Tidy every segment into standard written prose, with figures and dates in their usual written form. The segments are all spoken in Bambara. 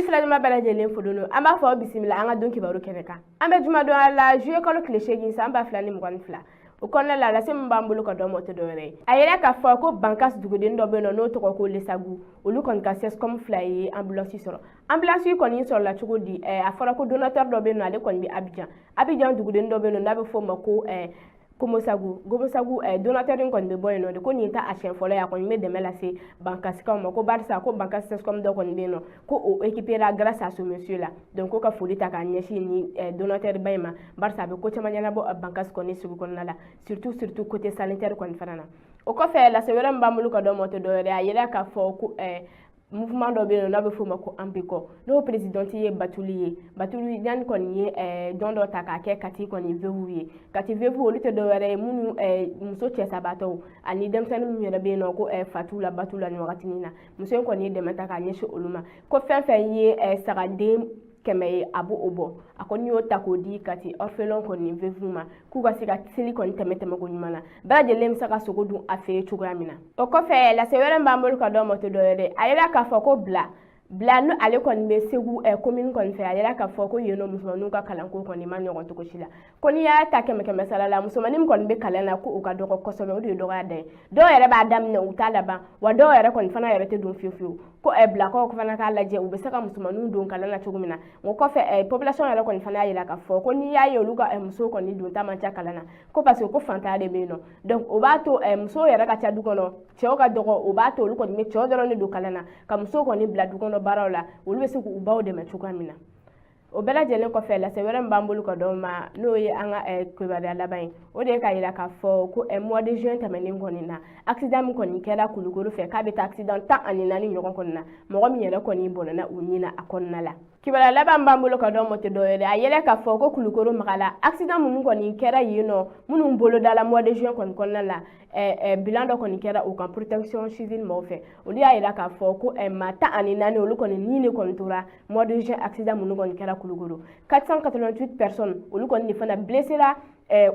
filajima bɛɛ lajɛlen fo don an b'a fɔ bisimila an ka don kibaru kɛnɛ kan an bɛ juma don a la juillet kalo tile 8 san 2022 o kɔnɔna la lase min b'an bolo ka dɔn mɔtɛ dɔwɛrɛ ye a yɛrɛ k'a fɔ ko bankas duguden dɔ bɛ yen n'o tɔgɔ ko lesagu olu kɔni ka CESCOM fila ye ambulance sɔrɔ ambulance kɔni sɔrɔla cogo di a fɔra ko donateur dɔ bɛ yen ale kɔni bɛ Abidjan duguden dɔ bɛ yen n'a bɛ fɔ ma ko Gomosagu donateur kɔni bɛ bɔ yen nɔ de ko nin ta a siɲɛ fɔlɔ ye a kɔni bɛ dɛmɛ lase bankasikaw ma ko barisa ko bankas CESCOM dɔ kɔni bɛ yen nɔ ko o équipera grâce à ce monsieur là donc ko ka foli ta k'a ɲɛsin ni donateur ba in ma barisa a bɛ ko caman ɲɛnabɔ bankas kɔni sugu kɔnɔna la surtout côté sanitaire kɔni fana na o kɔfɛ lase wɛrɛ min b'an bolo ka dɔn mɔtɛ dɔwɛrɛ a yɛrɛ k'a fɔ ko mouvement dɔ bɛ yen n'a bɛ f'o ma ko Ampeko n'o présidente ye Batuli yani kɔni ye don dɔ ta k'a kɛ Kati kɔni veuve ye Kati veuve olu tɛ dɔwɛrɛ ye minnu muso cɛsabatɔw ani denmisɛnnin minnu yɛrɛ bɛ yen nɔ ko Fatula Batula nin wagatinin na muso in kɔni ye dɛmɛ ta k'a ɲɛsin olu ma ko fɛn fɛn ye sagaden 100 ye a b'o bɔ a kɔni y'o ta k'o di Kati orphelin kɔni veuve ma k'u ka se ka seli kɔni tɛmɛ ko ɲuman na bɛɛ lajɛlen bɛ se ka sogo dun a fɛ ye cogoya min na o kɔfɛ lase wɛrɛ min b'an bolo ka dɔn mɔtɛ dɔwɛrɛ a yɛrɛ k'a fɔ ko bila no ale kɔni bɛ Segu commune kɔni fɛ a yɛrɛ k'a fɔ ko yen nɔ musomaninw ka kalanko kɔni ma ɲɔgɔn cogo si la ko n'i y'a ta 100 sara la musomanin kɔni bɛ kalan na ko u ka dɔgɔ kosɛbɛ o de ye dɔgɔya da ye dɔw yɛrɛ b'a daminɛ u t'a laban wa dɔw yɛrɛ kɔni fana yɛrɛ tɛ don fiyewu ko bilakaw fana k'a lajɛ u bɛ se ka musomaninw don kalan na cogo min na o kɔfɛ population yɛrɛ kɔni fana y'a jira k'a fɔ ko n'i y'a ye olu ka musow kɔni don ta man ca kalan na ko parce que ko fantanya de bɛ yen nɔ donc o b'a to musow yɛrɛ ka ca du kɔnɔ cɛw ka dɔgɔ o b'a to olu kɔni bɛ cɛw dɔrɔn de don kalan na ka musow kɔni bila du kɔnɔ baaraw la olu bɛ se k'u baw dɛmɛ cogoya min na o bɛɛ lajɛlen kɔfɛ lase wɛrɛ min b'an bolo ka dɔn ma n'o ye an ka kibaruya laban ye o de ye k'a jira k'a fɔ ko mois de juin tɛmɛnen kɔni na accident min kɔni kɛra Kulukoro fɛ k'a bɛ taa accident 14 ɲɔgɔn kɔni na mɔgɔ min yɛrɛ kɔni bɔnna u ɲin na a kɔnɔna la kibaruya laban b'an bolo ka dɔn mɔtɛ dɔwɛrɛ a yɛlɛ k'a fɔ ko Kulukoro magala accident minnu kɔni kɛra yen nɔ minnu bolo dala mois de juin kɔni kɔnɔna la bilan dɔ kɔni kɛra u kan protection civile mɔgɔw fɛ olu y'a jira k'a fɔ ko maa 14 olu kɔni ni de kɔni tora mois de juin accident minnu kɔni kɛra Kulukoro 488 personnes olu kɔni de fana blessé la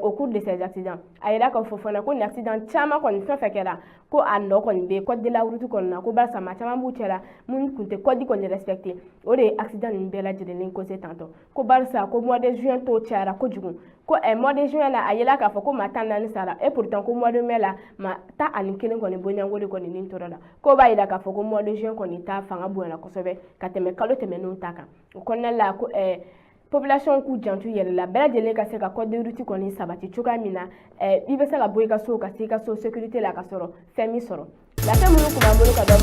au cours de ces accidents a yira k'a fɔ fana ko ni accident caman kɔni fɛn fɛn kɛra ko a nɔ kɔni bɛ code de la route kɔni na ko barisa maa caman b'u cɛla minnu tun tɛ code kɔni respecté o de ye accident ninnu bɛɛ lajɛlen cause tantɔ ko barisa ko mois de juin tɔw cayara kojugu ko mois de juin la a yela k'a fɔ ko maa 14 sara et pourtant ko mois de mai la maa 11 kɔni bɔɲanko de kɔni nin tora la ko b'a yira k'a fɔ ko mois de juin kɔni ta fanga bonyana kosɛbɛ ka tɛmɛ kalo tɛmɛnenw ta kan o kɔnɔna la ko population k'u jantu yɛrɛ la bɛɛ lajɛlen ka se ka code de route kɔni sabati cogoya min na i bɛ se ka bɔ i ka so ka se i ka so sécurité la ka sɔrɔ fɛn min sɔrɔ lase minnu kun b'an bolo ka dɔn